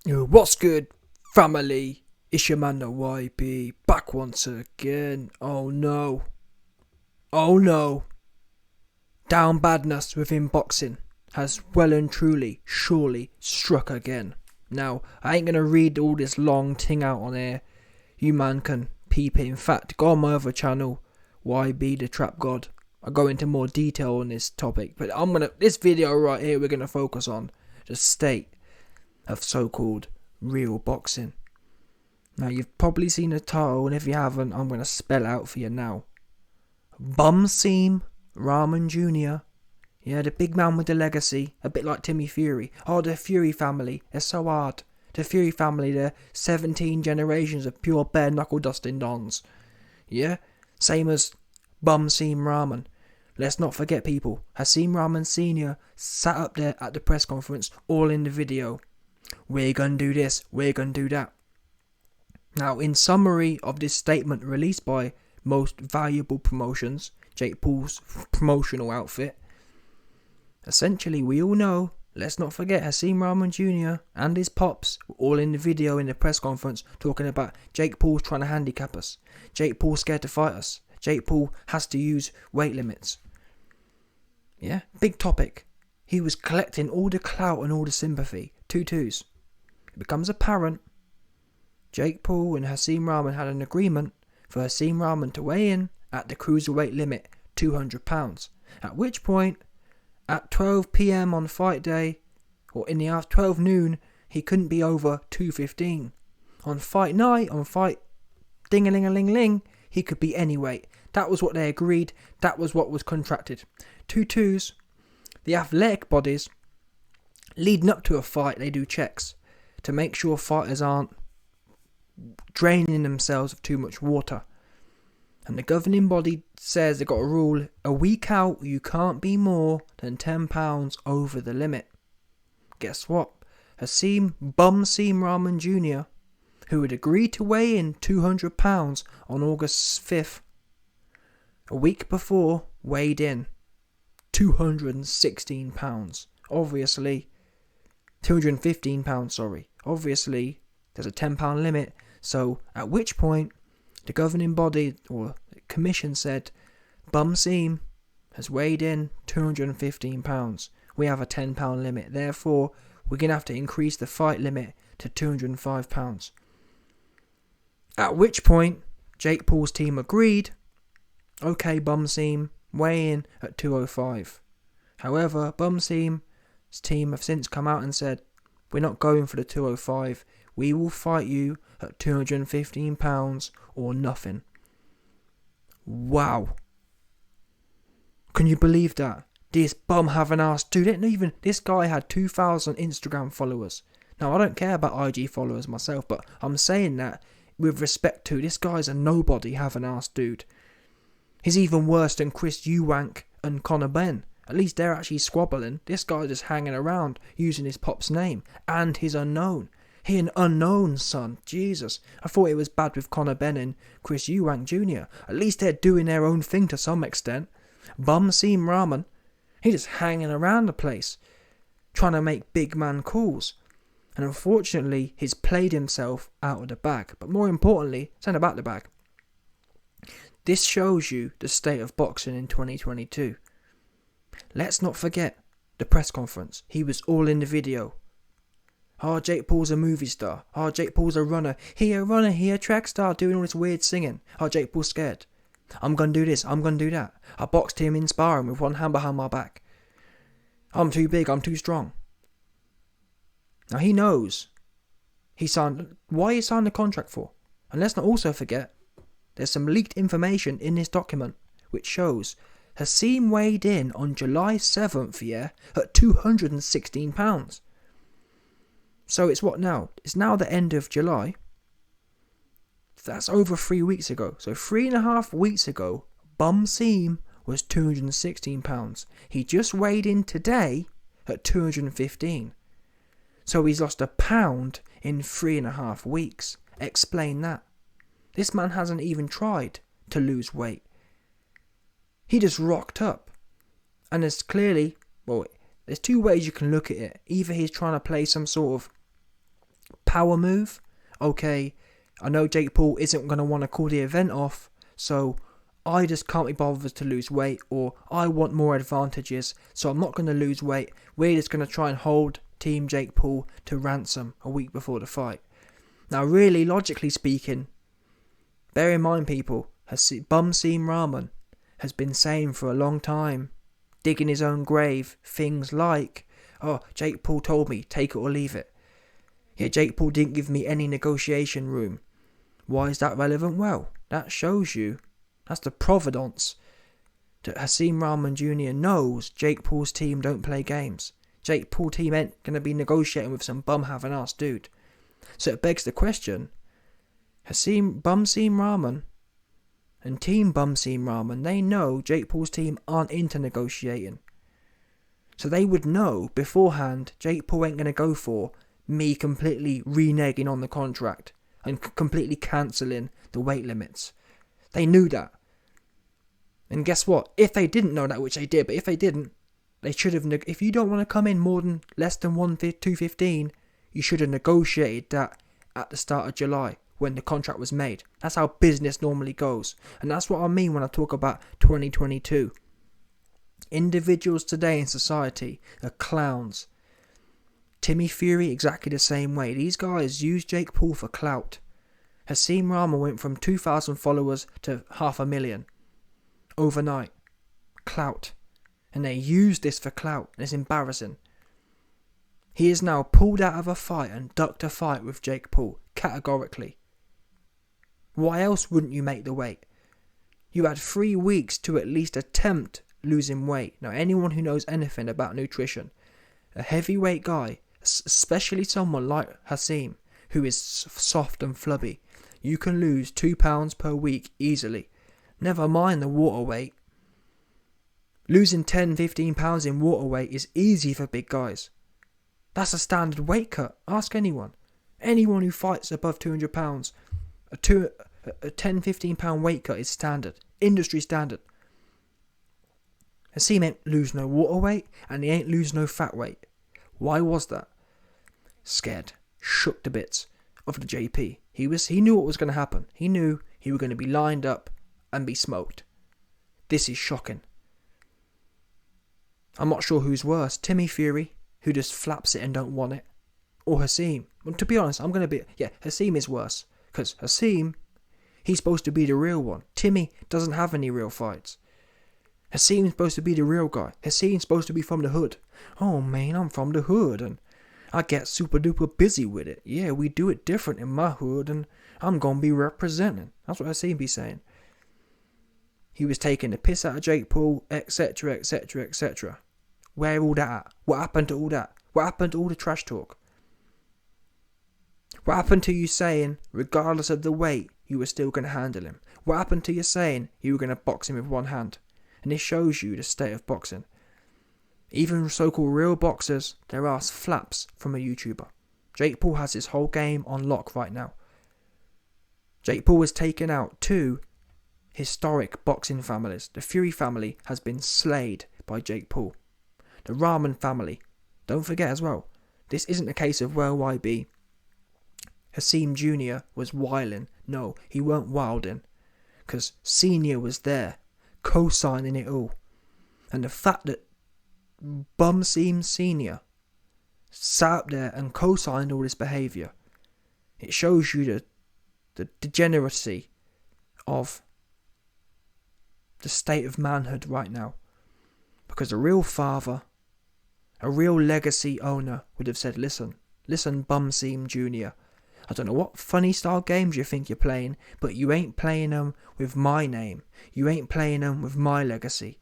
Yo, what's good, family? It's your man, the YB, back once again. Oh no. Oh no. Down badness within boxing has well and truly, surely struck again. Now, I ain't gonna read all this long thing out on air. You man can peep it. In fact, go on my other channel, YB the Trap God. I go into more detail on this topic, but this video right here, we're gonna focus on the state of so-called real boxing. Now, you've probably seen the title, and if you haven't, I'm going to spell out for you now. Bumsim Rahman Jr. Yeah, the big man with the legacy, a bit like Timmy Fury. Oh, the Fury family, they're so hard. The Fury family, they're 17 generations of pure bare knuckle dusting dons. Yeah, same as Bumsim Rahman. Let's not forget, people, Hasim Rahman Sr. sat up there at the press conference, all in the video. We're gonna do this, we're gonna do that. Now, in summary of this statement released by Most Valuable Promotions, Jake Paul's promotional outfit, essentially we all know, let's not forget, Hasim Rahman Jr. and his pops were all in the video in the press conference talking about Jake Paul's trying to handicap us. Jake Paul's scared to fight us. Jake Paul has to use weight limits. Yeah, big topic. He was collecting all the clout and all the sympathy. 2-2s. It becomes apparent Jake Paul and Hasim Rahman had an agreement for Hasim Rahman to weigh in at the cruiserweight limit, £200. At which point, at 12 p.m. on fight day, or in the after 12 noon, he couldn't be over 215. On fight night, on fight ding-a-ling-a-ling-ling, he could be any weight. That was what they agreed. That was what was contracted. 2-2s. The athletic bodies, leading up to a fight, they do checks to make sure fighters aren't draining themselves of too much water. And the governing body says they've got a rule: a week out, you can't be more than 10 pounds over the limit. Guess what? Bumsim Rahman Jr., who had agreed to weigh in 200 pounds on August 5th, a week before, weighed in 216 pounds. Obviously, 215 pounds, sorry. Obviously, there's a £10 limit. So, at which point, the governing body or commission said, Bumsim has weighed in 215 pounds. We have a £10 limit. Therefore, we're going to have to increase the fight limit to 205 pounds. At which point, Jake Paul's team agreed. Okay, Bumsim, weigh in at 205. However, Bumsim's team have since come out and said, we're not going for the 205. We will fight you at 215 pounds or nothing. Wow. Can you believe that? This bum having ass dude, this guy had 2,000 Instagram followers. Now, I don't care about IG followers myself, but I'm saying that with respect to this guy's a nobody having ass dude. He's even worse than Chris Eubank and Conor Benn. At least they're actually squabbling. This guy's just hanging around using his pop's name and his unknown. He an unknown son. Jesus. I thought it was bad with Conor Benn and Chris Eubank Jr. At least they're doing their own thing to some extent. Bumsim Rahman, he's just hanging around the place, trying to make big man calls. And unfortunately, he's played himself out of the bag. But more importantly, it's not about the bag. This shows you the state of boxing in 2022. Let's not forget the press conference. He was all in the video. Oh, Jake Paul's a movie star. Oh, Jake Paul's a runner. He a track star doing all this weird singing. Oh, Jake Paul's scared. I'm going to do this. I'm going to do that. I boxed him in sparring with one hand behind my back. I'm too big. I'm too strong. Now, he knows. Why he signed the contract for. And let's not also forget, there's some leaked information in this document which shows Hasim weighed in on July 7th, at 216 pounds. So it's what now? It's now the end of July. That's over 3 weeks ago. So 3.5 weeks ago, Bumsim was 216 pounds. He just weighed in today at 215. So he's lost a pound in 3.5 weeks. Explain that. This man hasn't even tried to lose weight. He just rocked up. And there's clearly, there's two ways you can look at it. Either he's trying to play some sort of Power move? Okay, I know Jake Paul isn't going to want to call the event off, so I just can't be bothered to lose weight, or I want more advantages, so I'm not going to lose weight. We're just going to try and hold Team Jake Paul to ransom a week before the fight. Now, really, logically speaking, bear in mind, people, Bumsim Rahman has been saying for a long time, digging his own grave, things like, oh, Jake Paul told me, take it or leave it. Yeah, Jake Paul didn't give me any negotiation room. Why is that relevant? Well, that shows you, that's the providence, that Hasim Rahman Jr. knows Jake Paul's team don't play games. Jake Paul team ain't going to be negotiating with some bum-having ass dude. So it begs the question, Bumsim Rahman and Team Bumsim Rahman, they know Jake Paul's team aren't into negotiating. So they would know beforehand Jake Paul ain't going to go for me completely reneging on the contract and completely cancelling the weight limits. They knew that. And guess what? If they didn't know that, which they did, but if they didn't, they should have, if you don't want to come in more than less than 215, you should have negotiated that at the start of July when the contract was made. That's how business normally goes. And that's what I mean when I talk about 2022. Individuals today in society are clowns. Timmy Fury, exactly the same way. These guys use Jake Paul for clout. Hasim Rahman went from 2,000 followers to 500,000 overnight. Clout. And they use this for clout. And it's embarrassing. He is now pulled out of a fight and ducked a fight with Jake Paul, categorically. Why else wouldn't you make the weight? You had 3 weeks to at least attempt losing weight. Now, anyone who knows anything about nutrition, a heavyweight guy, especially someone like Hasim, who is soft and flubby, you can lose 2 pounds per week easily. Never mind the water weight. Losing 10-15 pounds in water weight is easy for big guys. That's a standard weight cut. Ask anyone. Anyone who fights above 200 pounds, a 10-15 pound weight cut is standard. Industry standard. Hasim ain't lose no water weight, and he ain't lose no fat weight. Why was that? Scared. Shook to bits of the JP. He knew what was going to happen. He knew he was going to be lined up and be smoked. This is shocking. I'm not sure who's worse. Timmy Fury, who just flaps it and don't want it, or Hasim. Well, to be honest, Hasim is worse. Because Hasim, he's supposed to be the real one. Timmy doesn't have any real fights. Hasim's supposed to be the real guy. Hasim's supposed to be from the hood. Oh man, I'm from the hood and I get super duper busy with it. Yeah, we do it different in my hood and I'm gonna be representing. That's what Hasim be saying. He was taking the piss out of Jake Paul, etc, etc, etc. Where all that at? What happened to all that? What happened to all the trash talk? What happened to you saying, regardless of the weight, you were still going to handle him? What happened to you saying you were going to box him with one hand? And this shows you the state of boxing. Even so-called real boxers, their ass flaps from a YouTuber. Jake Paul has his whole game on lock right now. Jake Paul has taken out 2 historic boxing families. The Fury family has been slayed by Jake Paul. The Rahman family. Don't forget as well, this isn't a case of well YB. Hasim Jr. was wilding. No, he weren't wilding. Because Senior was there, co-signing it all. And the fact that Bumsim Sr. sat up there and co-signed all this behaviour, it shows you the degeneracy of the state of manhood right now. Because a real father, a real legacy owner would have said, listen Bumsim Jr., I don't know what funny style games you think you're playing, but you ain't playing them with my name. You ain't playing them with my legacy.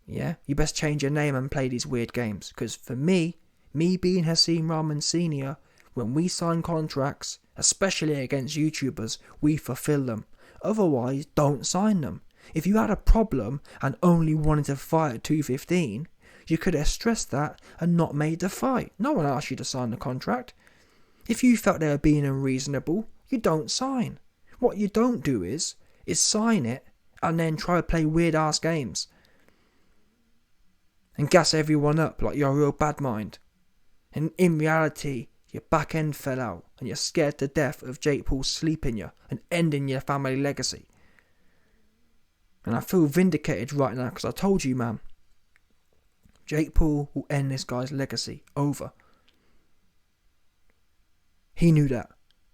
Yeah? You best change your name and play these weird games. Because for me being Hasim Rahman Sr., when we sign contracts, especially against YouTubers, we fulfill them. Otherwise, don't sign them. If you had a problem and only wanted to fight at 215, you could have stressed that and not made the fight. No one asked you to sign the contract. If you felt they were being unreasonable, you don't sign. What you don't do is sign it and then try to play weird ass games and gas everyone up like you're a real bad mind. And in reality, your back end fell out and you're scared to death of Jake Paul sleeping you and ending your family legacy. And I feel vindicated right now because I told you, man, Jake Paul will end this guy's legacy. Over. He knew that.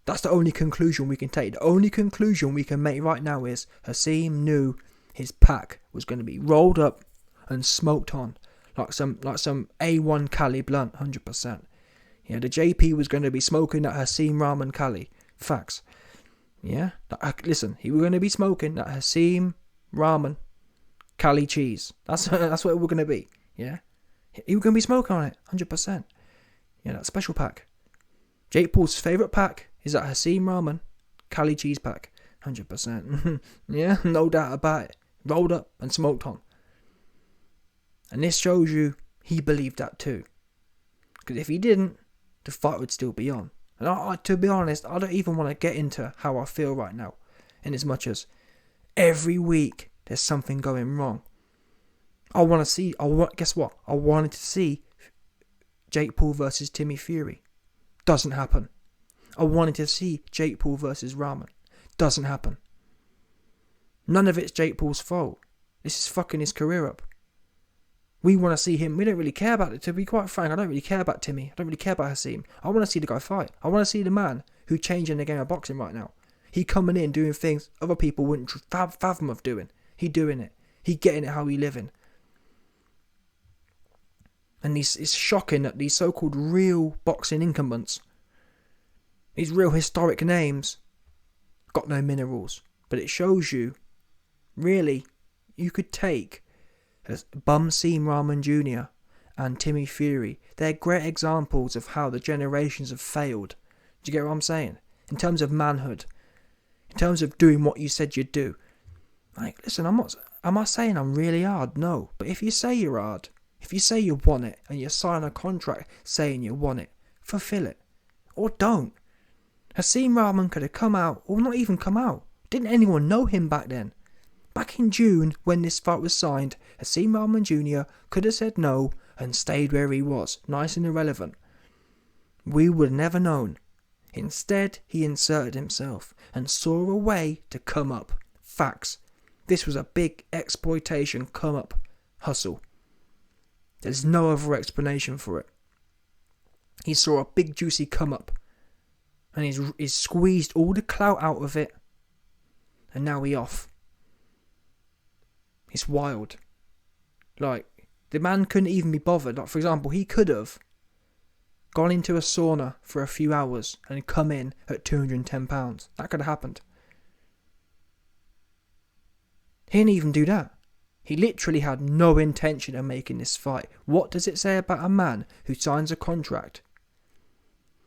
That's the only conclusion we can take. The only conclusion we can make right now is Hasim knew his pack was going to be rolled up and smoked on like some A1 Cali blunt, 100%. Yeah, the JP was going to be smoking that Hasim Rahman Cali. Facts. Yeah, listen, he was going to be smoking that Hasim Rahman Cali cheese. That's what we're going to be. Yeah, he was going to be smoking on it, 100%. Yeah, that special pack. Jake Paul's favourite pack is that Hasim Rahman Cali cheese pack, 100%. Yeah, no doubt about it. Rolled up and smoked on. And this shows you he believed that too. Because if he didn't, the fight would still be on. And to be honest, I don't even want to get into how I feel right now. In as much as every week there's something going wrong. Guess what? I wanted to see Jake Paul versus Timmy Fury. Doesn't happen. I wanted to see Jake Paul versus Rahman. Doesn't happen. None of it's Jake Paul's fault. This is fucking his career up. We want to see him. We don't really care about it. To be quite frank, I don't really care about Timmy. I don't really care about Hasim. I want to see the guy fight. I want to see the man who's changing the game of boxing right now. He coming in doing things other people wouldn't fathom of doing. He doing it. He getting it how he living. And it's shocking that these so-called real boxing incumbents, these real historic names, got no minerals. But it shows you, really, you could take Bumsim Rahman Jr. and Timmy Fury. They're great examples of how the generations have failed. Do you get what I'm saying? In terms of manhood. In terms of doing what you said you'd do. Like, listen, am I saying I'm really hard? No. But if you say you're hard, if you say you want it, and you sign a contract saying you want it, fulfill it. Or don't. Hasim Rahman could have come out, or not even come out. Didn't anyone know him back then? Back in June, when this fight was signed, Hasim Rahman Jr. could have said no and stayed where he was, nice and irrelevant. We would have never known. Instead, he inserted himself and saw a way to come up. Facts. This was a big exploitation come up hustle. There's no other explanation for it. He saw a big juicy come up and he's squeezed all the clout out of it, and now he off. It's wild. Like, the man couldn't even be bothered. Like, for example, he could have gone into a sauna for a few hours and come in at £210. That could have happened. He didn't even do that. He literally had no intention of making this fight. What does it say about a man who signs a contract,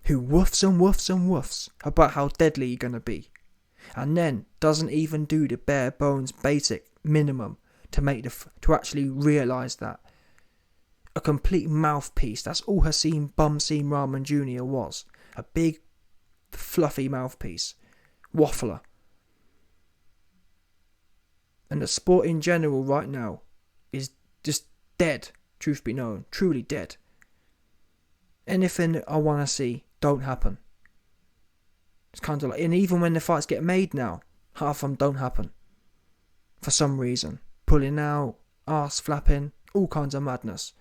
who woofs and woofs and woofs about how deadly you're going to be, and then doesn't even do the bare bones basic minimum to actually realise that? A complete mouthpiece. That's all Bumsim Rahman Jr. was. A big, fluffy mouthpiece. Waffler. And the sport in general right now is just dead, truth be known. Truly dead. Anything I want to see don't happen. It's kind of like, and even when the fights get made now, half of them don't happen. For some reason. Pulling out, arse flapping, all kinds of madness.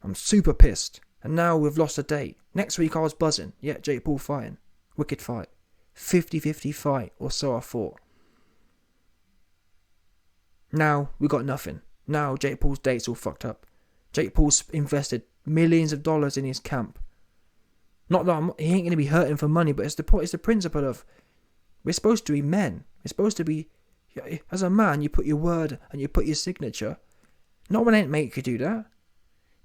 I'm super pissed. And now we've lost a date. Next week I was buzzing. Yeah, Jake Paul fighting. Wicked fight. 50-50 fight, or so I thought. Now we got nothing. Now Jake Paul's date's all fucked up. Jake Paul's invested millions of dollars in his camp. Not that he ain't going to be hurting for money, but it's the principle of, we're supposed to be men. We're supposed to be, as a man, you put your word and you put your signature. No one ain't make you do that.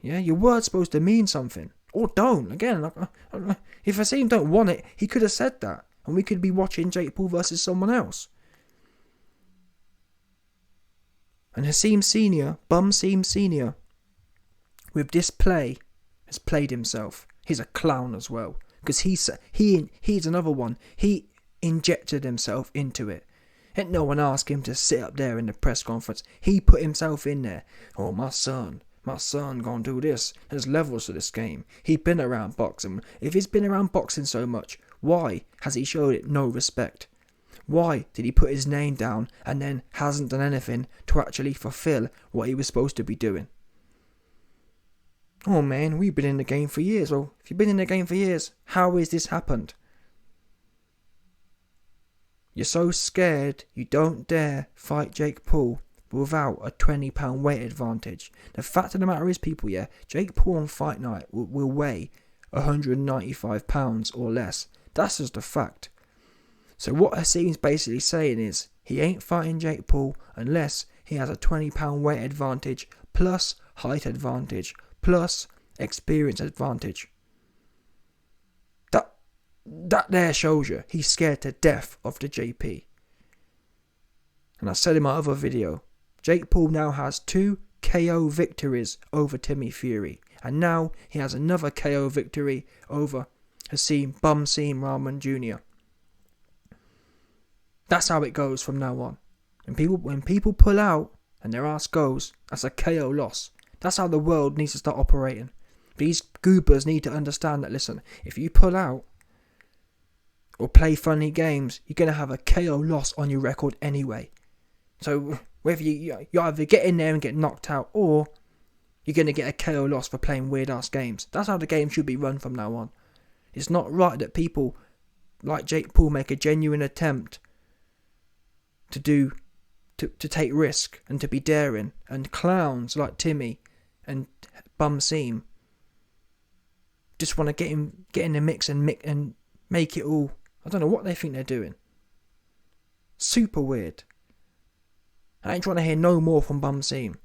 Yeah, your word's supposed to mean something. Or don't. Again, if Hasim don't want it, he could have said that. And we could be watching Jake Paul versus someone else. And Hasim Sr., Bumsim Sr., with this play, has played himself. He's a clown as well. Because he's another one. He injected himself into it. And no one asked him to sit up there in the press conference. He put himself in there. Oh, my son, my son gonna do this. There's levels to this game. He's been around boxing. If he's been around boxing so much, why has he showed it no respect? Why did he put his name down and then hasn't done anything to actually fulfill what he was supposed to be doing? Oh man, we've been in the game for years. Well, if you've been in the game for years, how has this happened? You're so scared you don't dare fight Jake Paul without a £20 weight advantage. The fact of the matter is, people, yeah, Jake Paul on fight night will weigh £195 or less. That's just a fact. So what Hasim's basically saying is he ain't fighting Jake Paul unless he has a £20 weight advantage plus height advantage plus experience advantage. That there shows you he's scared to death of the JP. And I said in my other video, Jake Paul now has 2 KO victories over Timmy Fury. And now he has another KO victory over Bumsim Rahman Jr. That's how it goes from now on. When people pull out and their ass goes, that's a KO loss. That's how the world needs to start operating. These goobers need to understand that, listen, if you pull out or play funny games, you're going to have a KO loss on your record anyway. So whether you either get in there and get knocked out, or you're going to get a KO loss for playing weird ass games. That's how the game should be run from now on. It's not right that people like Jake Paul make a genuine attempt to take risk and to be daring, and clowns like Timmy and Bumsim just want to get in the mix and make it all. I don't know what they think they're doing. Super weird. I ain't trying to hear no more from Bumsim.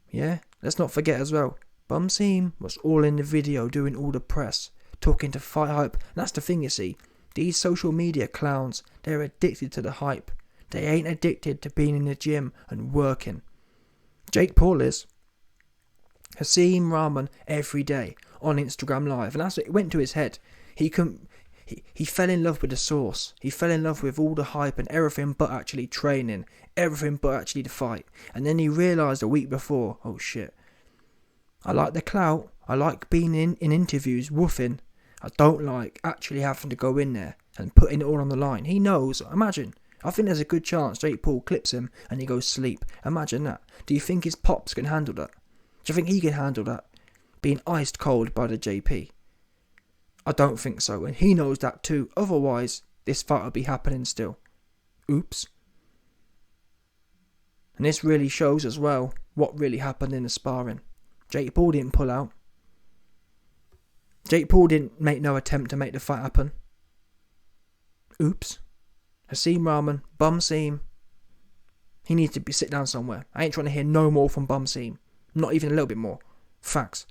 Yeah, let's not forget as well, Bumsim was all in the video doing all the press, talking to Fight Hype. And that's the thing, you see, these social media clowns, they're addicted to the hype. They ain't addicted to being in the gym and working. Jake Paul is. Hasim Rahman every day on Instagram Live, and that's what it went to his head. He fell in love with the source. He fell in love with all the hype and everything but actually training, everything but actually the fight. And then he realised a week before, oh shit, I like the clout, I like being in interviews, woofing. I don't like actually having to go in there and putting it all on the line. He knows, imagine, I think there's a good chance Jake Paul clips him and he goes sleep. Imagine that. Do you think his pops can handle that? Do you think he can handle that? Being iced cold by the JP? I don't think so, and he knows that too. Otherwise, this fight will be happening still. Oops. And this really shows as well what really happened in the sparring. Jake Paul didn't pull out. Jake Paul didn't make no attempt to make the fight happen. Oops. Hasim Rahman, Bumsim, he needs to sit down somewhere. I ain't trying to hear no more from Bumsim. Not even a little bit more. Facts.